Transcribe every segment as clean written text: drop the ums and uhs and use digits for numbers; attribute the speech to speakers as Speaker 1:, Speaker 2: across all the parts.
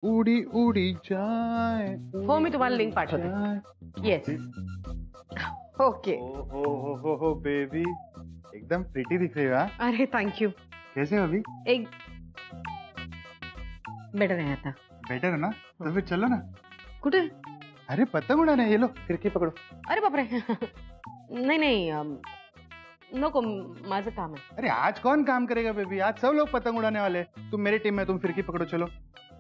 Speaker 1: उडी उडी जाए।
Speaker 2: हो मी तुम्हाला लिंक पाठवते। Yes okay.
Speaker 1: हो बेबी, एकदम प्रिटी दिख रही हो।
Speaker 2: अरे थैंक यू।
Speaker 1: कैसे हो अभी?
Speaker 2: एक बेटर है आता।
Speaker 1: बेटर है ना, तो फिर चलो ना।
Speaker 2: कुठे?
Speaker 1: अरे पतंग उड़ाने, ये लो खिड़की पकड़ो।
Speaker 2: अरे बापरे नहीं नहीं नको, माझं काम है।
Speaker 1: अरे आज कौन काम करेगा बेबी, आज सब लोग पतंग उड़ाने वाले। तुम मेरी टीम में, तुम खिड़की पकड़ो, चलो।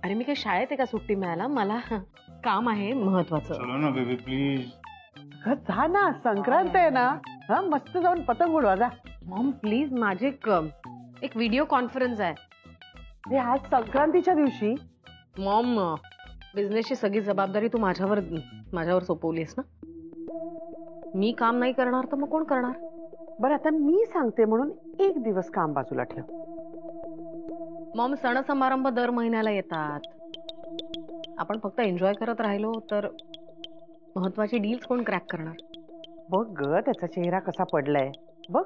Speaker 2: अरे मी काय शाळेत आहे का सुट्टी मिळाला, मला काम आहे महत्वाचं।
Speaker 1: चलो ना बेबी प्लीज।
Speaker 3: जा ना, संक्रांत आहे ना, हा मस्त जाऊन पतंग उडवा जा।
Speaker 2: मॉम प्लीज, माझे एक व्हिडिओ कॉन्फरन्स आहे।
Speaker 3: हे आज संक्रांतीच्या दिवशी?
Speaker 2: मॉम बिझनेसची सगळी जबाबदारी तू माझ्यावर सोपवलीस ना। मी काम नाही करणार तर मग कोण करणार?
Speaker 3: बरं आता मी सांगते म्हणून एक दिवस काम बाजूला ठेव।
Speaker 2: मॉम सण समारंभ दर महिन्याला येतात, आपण फक्त एन्जॉय करत राहिलो तर महत्वाची डील्स कोण क्रॅक करणार?
Speaker 3: बघ ग त्याचा चेहरा कसा पडलाय बघ।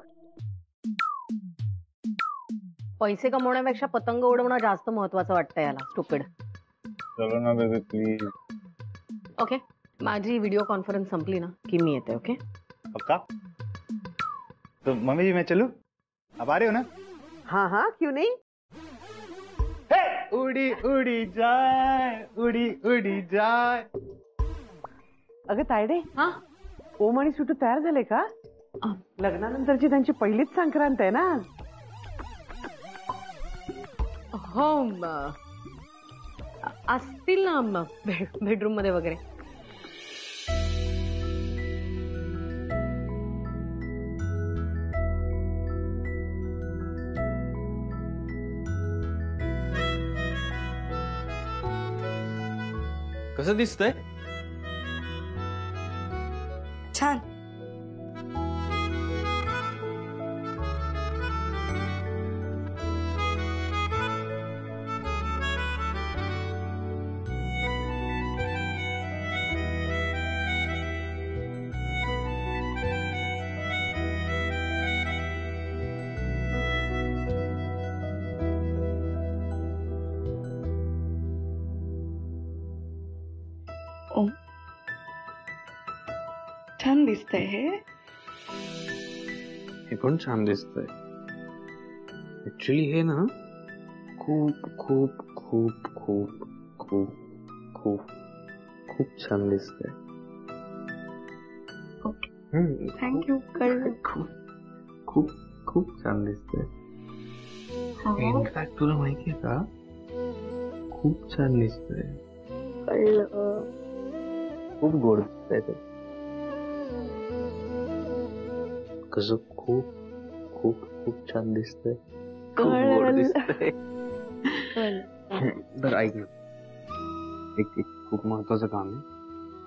Speaker 2: पैसे कमवण्यापेक्षा पतंग उडवणं जास्त महत्वाचं वाटतं याला, स्टुपिड।
Speaker 1: चलो ना बेबी प्लीज।
Speaker 2: ओके, माझी व्हिडिओ कॉन्फरन्स संपली ना की मी येते। ओके
Speaker 1: पक्का? तो मम्मी जी मैं चलूं? आप आ रहे हो ना?
Speaker 3: हाँ हाँ क्यों नहीं।
Speaker 1: उडी उडी जाए, उडी उडी जाए।
Speaker 3: अगं तायडे,
Speaker 2: हा
Speaker 3: ओम आणि सुटू तयार झाले का? लग्नानंतरची त्यांची पहिलीच संक्रांत आहे ना।
Speaker 2: हो असतील ना बेडरूम मध्ये वगैरे।
Speaker 4: कसं दिसतंय?
Speaker 5: छान। ओम छान दिसतंय
Speaker 4: हे पण छान दिसतंय। ऍक्च्युली हे ना खूप खूप खूप खूप खूप खूप खूप छान दिसतंय।
Speaker 5: थँक्यू कळलं।
Speaker 4: खूप खूप खूप छान दिसतंय। इनफॅक्ट तुला माहितीये का, खूप छान दिसतंय।
Speaker 5: कळलं।
Speaker 4: खूप गोड दिसतंय ते। कसं खूप खूप खूप छान दिसतंय, खूप गोड दिसतंय। तर ऐक ना, एक खूप महत्वाचं काम आहे।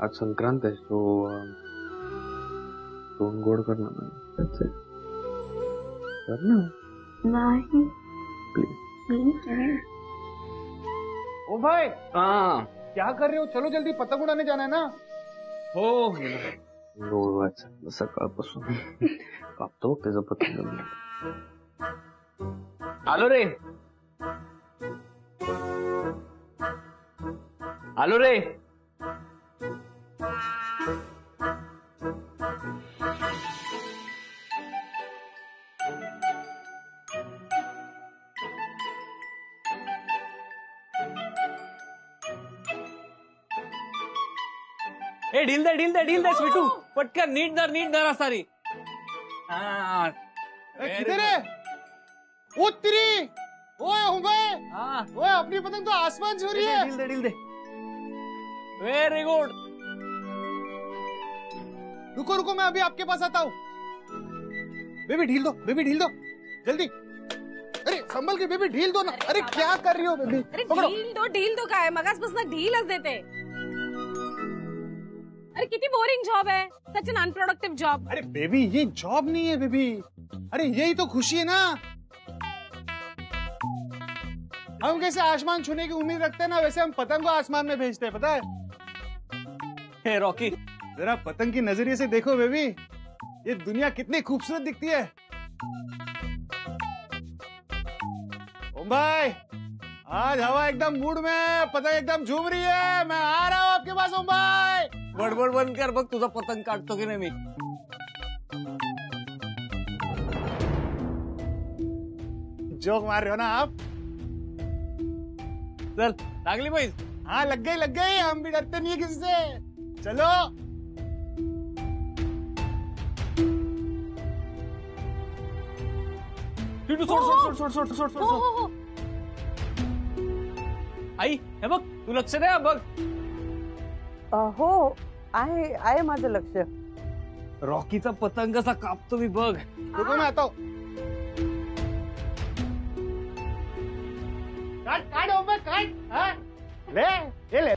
Speaker 4: आज संक्रांत आहे, सो दोन गोड करणार नाही कर ना।
Speaker 5: नाही
Speaker 4: प्लीज।
Speaker 1: ओ भाई
Speaker 4: हाँ
Speaker 1: क्या कर रहे हो? चलो जल्दी, पतंग उड़ाने जाना है ना।
Speaker 4: हो लोळवायचं सकाळपासून कापतो त्याचं पतंग। आलो रे, आलो रे।
Speaker 6: ए ढील दे स्वीटू, पटकन नीट धर सारी। हाँ
Speaker 1: किधर है? ओ तेरी, ओए हूँ भाई।
Speaker 6: हाँ
Speaker 1: ओए अपनी पतंग तो आसमान छू रही है।
Speaker 6: ढील दे। Very good.
Speaker 1: रुको मैं अभी आपके पास आता हूँ। बेबी ढील दो जल्दी। अरे संभल के बेबी, ढील दो ना। अरे क्या कर रही हो बेबी?
Speaker 2: अरे ढील दो काय, मगासपासून ढीलच देते। अरे किती बोरिंग जॉब है, सच एन अनप्रोडक्टिव जॉब।
Speaker 1: अरे बेबी ये जॉब नहीं है बेबी, अरे यही तो खुशी है ना। हम कैसे आसमान छूने की उम्मीद रखते हैं ना, वैसे हम पतंग को आसमान में भेजते हैं, पता है?
Speaker 6: हे रॉकी,
Speaker 1: जरा पतंग की नजरिए से देखो बेबी, ये दुनिया कितनी खूबसूरत दिखती है। ओम भाई आज हवा एकदम मूड में, पतंग एकदम झूम रही है। मैं आ रहा हूँ आपके पास मुंबई।
Speaker 6: बडबड बंद कर, बघ तुझा पतंग काढतो की नाही मी।
Speaker 1: जोक मार रहे हो ना आप?
Speaker 6: चल लागली पैस।
Speaker 1: हाँ लग गई, हम भी डरते नहीं है किसी से। चलो
Speaker 6: स्वीटू सोड सोड सोड सोड सोड सोड
Speaker 2: हो
Speaker 6: सोड।
Speaker 2: हो हो
Speaker 6: आई हे बघ, तू लक्ष द्या बघ।
Speaker 3: हो आहे माझं लक्ष.
Speaker 6: रॉकीचा पतंग कसा कापतो मी बघ।
Speaker 1: रुको मैं आता हूँ। काट मुंबई काट। हाँ? ले ये ले।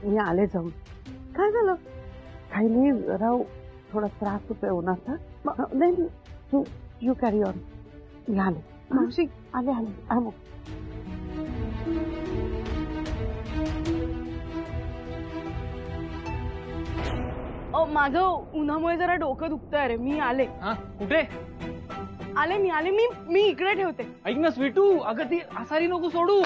Speaker 3: मी आले जाऊन. काय झालं? काही नाही, जरा थोडा त्रास होतोय उन्हाचा. नाही तू यू कॅरी ऑन. मी आले. मावशी आले.
Speaker 5: माझं उन्हामुळे जरा डोकं दुखतंय रे. मी आले.
Speaker 6: हा कुठे?
Speaker 5: मी इकडे ठेवते.
Speaker 6: ऐक ना स्वीटू, अगं ती आसारी नको सोडू.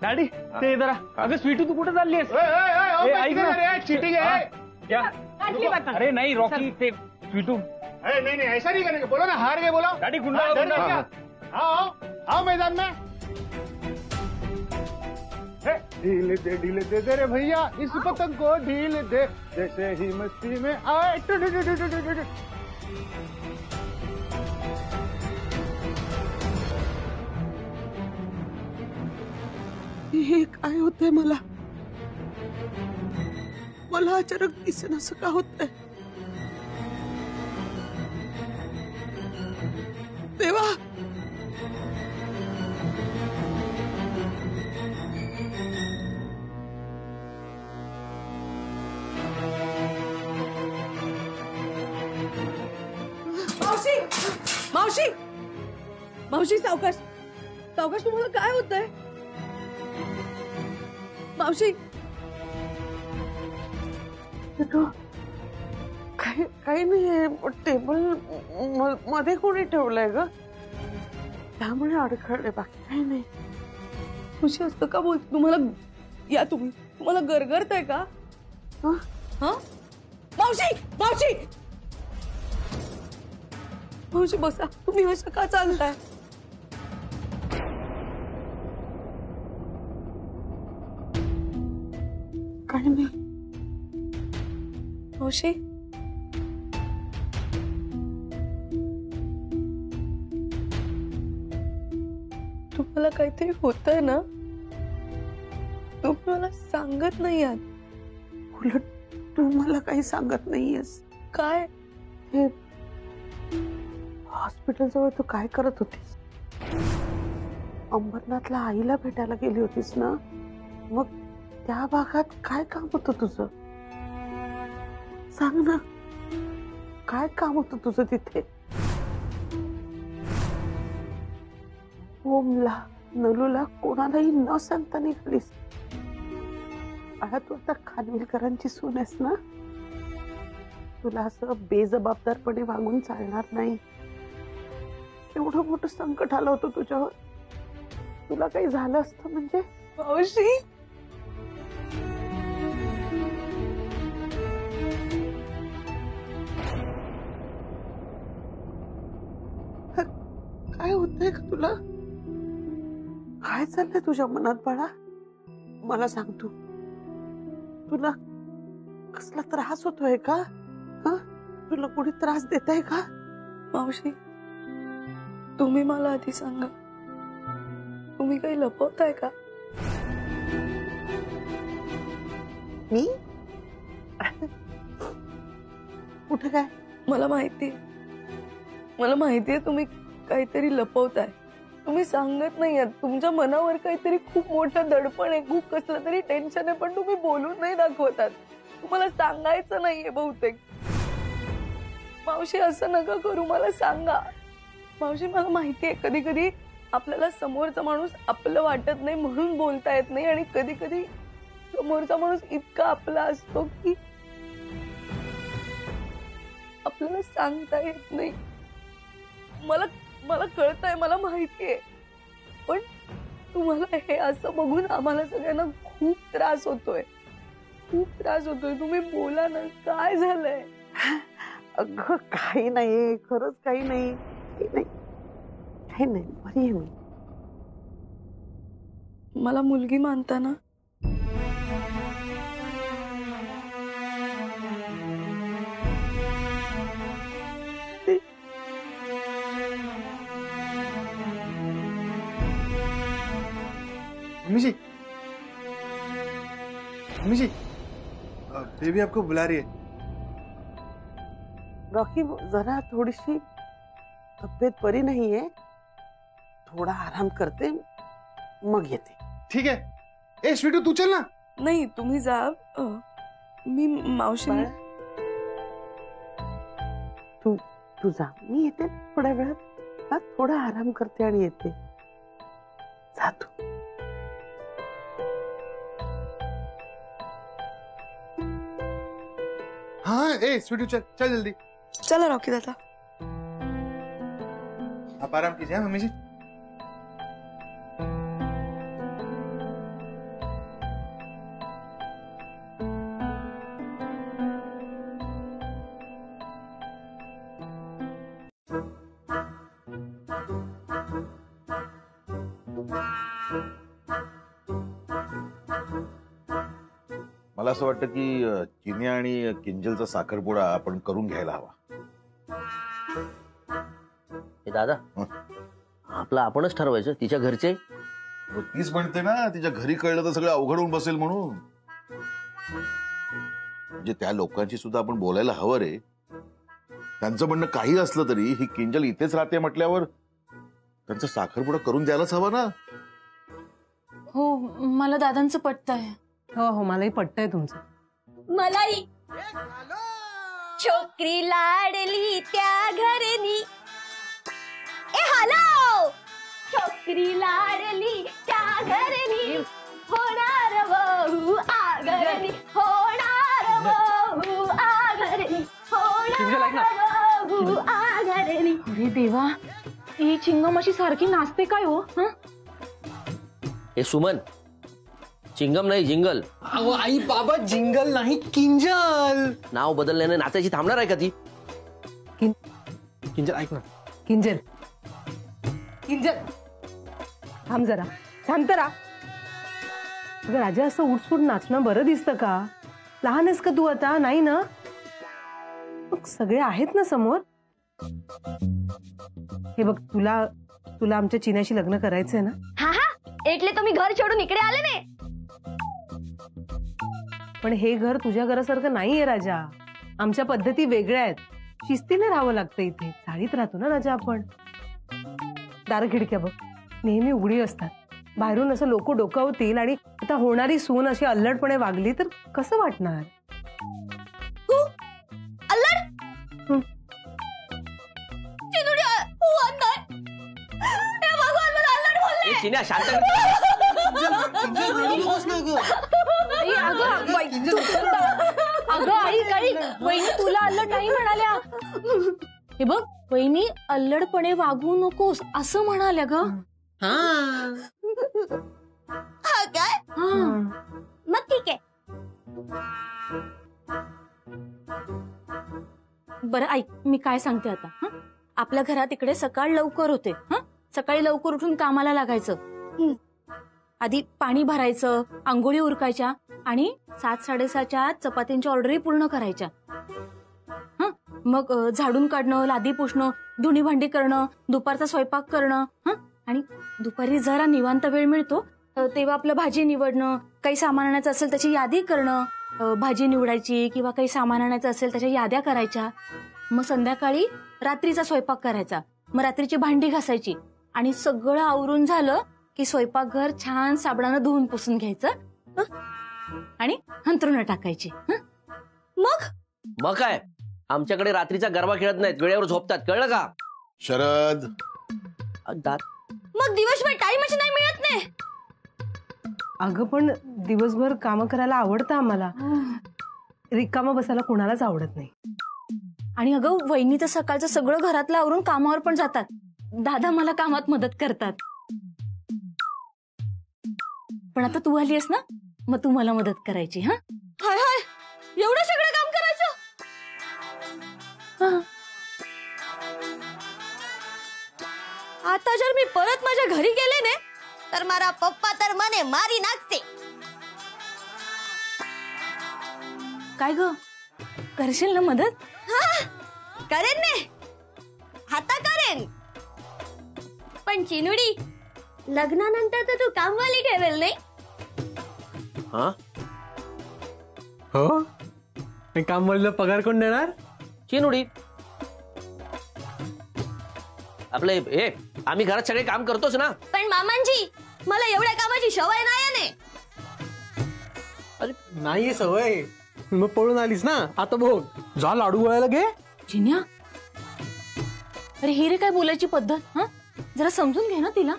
Speaker 6: डॅडी ते जरा. अगं स्वीटू तू कुठे चाललीस? ऐक ना,
Speaker 1: चीटिंग है
Speaker 6: क्या?
Speaker 5: काटली पतंग.
Speaker 6: अरे नहीं रॉकी, ते स्वीटू।
Speaker 1: अरे नहीं ऐसा नहीं करेंगे। बोलो ना हार गए बोलो।
Speaker 6: डैडी गुंडा
Speaker 1: हाँ, डर गया। आओ मैदान में। ढील दे रे भैया इस पतंग को, ढील दे जैसे ही मस्ती में आए।
Speaker 3: हे काय होतंय मला अचानक दिसेना असं का होतंय देवा.
Speaker 5: मावशी सावकाश तुम्हाला काय होतंय? मावशी
Speaker 3: काही नाही, टेबल मध्ये कोणी ठेवलंय ग, त्यामुळे अडखळले, बाकी काही नाही.
Speaker 5: मावशी असं का बोलते? तुम्हाला गरगरतंय का? मावशी बसा. तुम्ही असं का चालताय?
Speaker 3: काही नाही.
Speaker 5: मावशी तुम्हाला काहीतरी होतंय ना? तुम्ही मला सांगत नाही आहात.
Speaker 3: उलट तू मला काही सांगत नाहीयेस.
Speaker 5: काय?
Speaker 3: हे हॉस्पिटल जवळ तू काय करत होतीस? अंबरनाथला आईला भेटायला गेली होतीस ना? मग त्या भागात काय काम होतं तुझं? सांग ना, काय काम होतं तुझं तिथे? ओमला, नलूला कोणालाही न सांगता निघालीस. तू आता खानविलकरांची सून आहेस ना? तुला असं बेजबाबदारपणे वागून चालणार नाही. एवढं मोठं संकट आलं होतं तुझ्यावर. तुला काही झालं असतं म्हणजे?
Speaker 5: मावशी
Speaker 3: काय होतंय का तुला? काय चाललंय तुझ्या मनात बाळा? मला सांग तू. तुला कसला त्रास होतोय का? तुला कोणी त्रास देत आहे का?
Speaker 5: मावशी तुम्ही मला आधी सांगा, तुम्ही काही लपवताय का?
Speaker 3: मी कुठे काय?
Speaker 5: मला माहितीये तुम्ही काहीतरी लपवताय. तुम्ही सांगत नाही आहात. तुमच्या मनावर काहीतरी खूप मोठं दडपण आहे, खूप कसलं तरी टेन्शन आहे, पण तुम्ही बोलून नाही दाखवतात. तुम्हाला सांगायचं नाहीये बहुतेक. मावशी असं नका करू, मला सांगा. मावशी मला माहितीये कधी कधी आपल्याला समोरचा माणूस आपलं वाटत नाही म्हणून बोलता येत नाही, आणि कधी कधी समोरचा माणूस इतका आपला असतो की आपल्याला सांगता येत नाही. मला मला कळतंय, मला माहितीये, पण तुम्हाला हे असं बघून आम्हाला सगळ्यांना खूप त्रास होतोय, खूप त्रास होतोय. तुम्ही बोला ना, काय झालंय?
Speaker 3: अगं काही नाही, खरंच काही नाही, काही नाही, बरी आहे मी.
Speaker 5: मला मुलगी मानता ना?
Speaker 1: मम्मी जी, मम्मी जी, बेबी आपको बुला रही है.
Speaker 3: रॉकी जरा थोडीशी तब्येत बरी नाहीये, थोडा आराम करते मग येते.
Speaker 1: ठीक है. ए स्वीटू तू चल ना.
Speaker 5: नाही, तुम्ही जा. मी मावशी.
Speaker 3: तू जा, मी येते थोड्या वेळात. हा, थोडा आराम करते आणि येते. जा तू.
Speaker 1: हाँ ए स्वीटू चल चल जल्दी.
Speaker 5: चला रॉकी दादा.
Speaker 1: आप आराम कीजिए. हाँ, मम्मी जी.
Speaker 7: मला असं वाटतं की चिन्या आणि किंजलचा साखरपुडा आपण करून घ्यायला हवा.
Speaker 8: हे दादा, आपलं आपणच ठरवायचं, तिच्या घरचे.
Speaker 7: तीच म्हणते ना तिच्या घरी कळलं तर सगळं अवघड होऊन बसेल म्हणून. म्हणजे त्या लोकांची सुद्धा आपण बोलायला हवं रे. त्यांचं म्हणणं काही असलं तरी ही किंजल इथेच राहते म्हटल्यावर त्यांचा साखरपुडा करून द्यायलाच हवा ना.
Speaker 9: हो, मला दादांचं पटतंय.
Speaker 2: हो हो, मलाही पटतंय तुमचं.
Speaker 10: मलाही. छोकरी लाडली त्या घरनी. ए हॅलो. छोकरी लाडली त्या घरनी, होणार बहू आघरणी, होणार बहू आघरणी, होणार बहू आघरणी.
Speaker 9: अरे देवा, ही चिंगम अशी सारखी नाचते काय हो?
Speaker 8: हे सुमन, चिंगम नाही जिंगल.
Speaker 6: अहो आई बाबा, जिंगल नाही किंजल.
Speaker 8: नाव बदलल्याने नाचायची थांबणार आहे का ती?
Speaker 6: किंजल ऐक ना.
Speaker 2: किंजल, किंजल थांब जरा, शांत राहा. अगं राजा, असं उठसूट नाचणं बरं दिसतं का? लहान आहेस का तू आता? नाही ना? मग सगळे आहेत ना समोर. हे बघ, तुला तुला आमच्या चिन्याशी लग्न करायचंय ना?
Speaker 10: हा हा, એટલે तुम्ही घर सोडून इकडे आले ने.
Speaker 2: पण हे घर तुझ्या घरासारखं नाहीये राजा. आमच्या पद्धती वेगळ्या आहेत. शिस्तीने राहावं लागतं इथे. चाळीत राहतो ना राजा आपण. दार खिडक्या बघ, नेहमी उघडी असतात. बाहेरून असं लोक डोकावतील आणि आता होणारी सून अशी अल्लडपणे वागली तर कसं वाटणार?
Speaker 8: चिन्या शांत.
Speaker 9: अगं आई, काही वहिनी तुला अल्लड नाही म्हणाल्या. हे बघ, वहिनी अल्लडपणे वागू नकोस असं म्हणाल्या ग.
Speaker 10: हा काय? मग ठीक आहे.
Speaker 9: बरं ऐक, मी काय सांगते आता. आपल्या घरात इकडे सकाळ लवकर होते. सकाळी लवकर उठून कामाला लागायचं. आधी पाणी भरायचं, आंघोळी उरकायच्या आणि 7-7:30च्या चपात्यांच्या ऑर्डरही पूर्ण करायच्या. मग झाडून काढणं, लादी पुसणं, धुणी भांडी करणं, दुपारचा स्वयंपाक करणं. आणि दुपारी जरा निवांत वेळ मिळतो तेव्हा आपलं भाजी निवडणं, काही सामान आणायचं असेल त्याची यादी करणं, भाजी निवडायची किंवा काही सामान आणायचं असेल त्याच्या याद्या करायच्या. मग संध्याकाळी रात्रीचा स्वयंपाक करायचा. मग रात्रीची भांडी घासायची आणि सगळं आवरून झालं की स्वयंपाकघर छान साबणानं धुवून पुसून घ्यायचं आणि अंथरुणं टाकायची.
Speaker 8: मग काय, आमच्याकडे रात्रीचा गरबा खेळत नाहीत, वेळेवर झोपतात, कळलं का?
Speaker 7: शरद,
Speaker 8: दात
Speaker 10: मग दिवसभर टाइमच नाही मिळत नाही.
Speaker 2: अगं पण दिवसभर काम करायला आवडतं आम्हाला. रिकामा बसायला कोणालाच आवडत नाही.
Speaker 9: आणि अगं वहिनी तर सकाळचं सगळं घरातलं आवरून कामावर पण जातात. दादा मला कामात मदत करतात. पण आता तू आलीस ना, मग तू मला मदत करायची. हा
Speaker 10: हाय हाय, एवढं सगळं काम करायचं?
Speaker 9: हा.
Speaker 10: आता जर मी परत माझ्या घरी गेले ने तर मारा पप्पा तर मने मारी नाचते.
Speaker 9: काय ग, करशील ना मदत?
Speaker 10: हा, करेन ने, आता करेन. पण चिनुडी, लग्नानंतर तर तू कामवाली ठेवेल नाही?
Speaker 8: हा
Speaker 6: हो, कामवालीला पगार कोण देणार?
Speaker 8: चिनुडी. आपले हे आम्ही घरात सगळे काम करतोच ना.
Speaker 10: पण मामांजी, मला एवढ्या कामाची सवय नाही ने.
Speaker 6: अरे नाहीये सवय, मग पळून आलीस ना. आता बघ, जा लाडू वळायला घे.
Speaker 9: जिन्या, अरे ही रे काय बोलायची पद्धत? हा, जरा समजून घे ना तिला.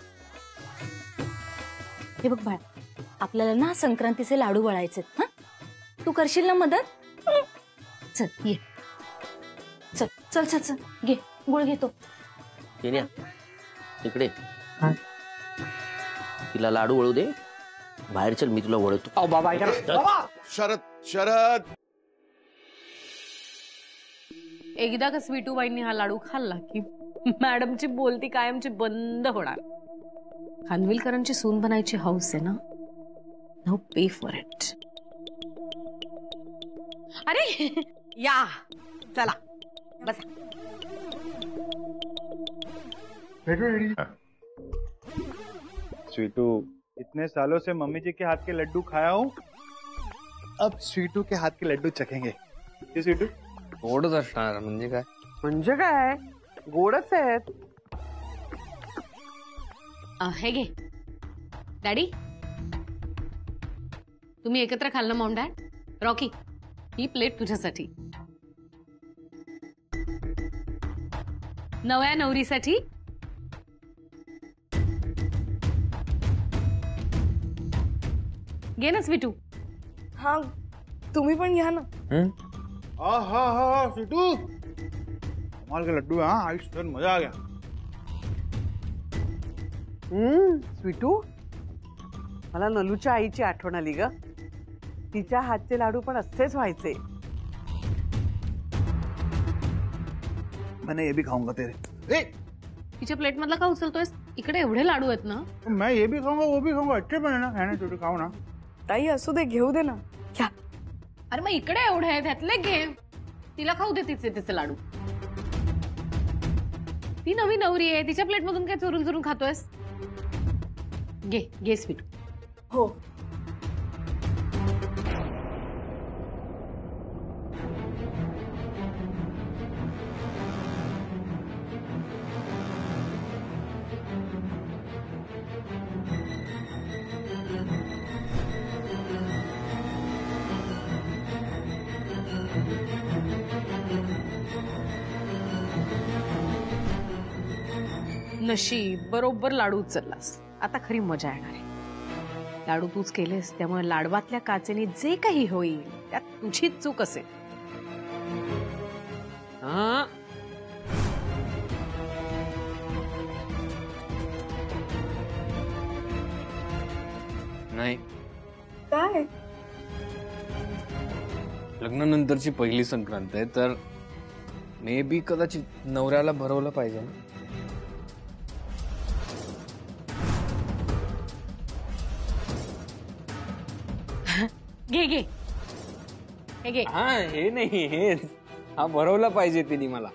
Speaker 9: हे बघ बाळ, आपल्याला ना संक्रांतीचे लाडू वळायचे. हा, तू करशील ना मदत? चल ये, चल चल चल चल, घे गुळ घेतो.
Speaker 8: जिन्या, इकडे तिला लाडू वळू दे. बाहेर चल, मी तुला वळवतो.
Speaker 6: बाबा ऐका ना.
Speaker 7: शरद शरद,
Speaker 2: एकदा का स्वीटूबाईंनी हा लाडू खाल्ला की मॅडमची बोलती कायमची बंद होणार. खानविलकरांची सून बनायची हौस आहे ना. No pay for it. अरे या, चला बसा.
Speaker 1: स्वीटू, इतने सालों से मम्मी जी के हाथ के लड्डू खाया हूँ, अब स्वीटू के हाथ के लड्डू चखेंगे. ये स्वीटू
Speaker 6: गोडच असणार म्हणजे काय?
Speaker 3: म्हणजे काय, गोडच आहेत.
Speaker 2: हे घे डॅडी, तुम्ही एकत्र खाल ना मॉम डॅड. रॉकी, ही प्लेट तुझ्यासाठी. नव्या नवरीसाठी. घे ना स्वीटू.
Speaker 5: हा, तुम्ही पण घ्या ना.
Speaker 1: हाँ हाँ हाँ स्वीटू, कमाल के लड्डू है. हाँ आयुष, मजा आ गया.
Speaker 3: स्वीटू, मला नलूच्या आईची आठवण आली ग. तिच्या हातचे लाडू पण असेच व्हायचे.
Speaker 1: मैंने ये भी खाऊंगा तेरे. ए,
Speaker 2: तिच्या प्लेट मधला का उचलतोयस? इकडे एवढे लाडू आहेत ना.
Speaker 1: मैं ये भी खाऊंगा वो भी खाऊंगा. अच्छे बने ना, है ना छोटू, खाओ ना.
Speaker 5: ताई असू दे, घेऊ दे ना. घ्या.
Speaker 2: अरे मग इकडे एवढे आहेत, त्यातले घे. तिला खाऊ दे तिचे लाडू. ती नवी नवरी आहे, तिच्या प्लेट मधून काय चोरून चोरून खातोयस? घे घे स्वीट.
Speaker 5: हो.
Speaker 2: नशीब, बरोबर लाडू उचललास. आता खरी मजा येणार आहे. लाडू तूच केलेस, त्यामुळे लाडवातल्या काचेने जे काही होईल त्यात तुझीच चूक असेल.
Speaker 6: नाही,
Speaker 5: काय?
Speaker 6: लग्नानंतरची पहिली संक्रांत आहे, तर मे बी कदाचित नवऱ्याला भरवलं पाहिजे ना.
Speaker 2: घे घे हे घे.
Speaker 6: हा, हे नाही, हे हा भरवला पाहिजे तिने मला.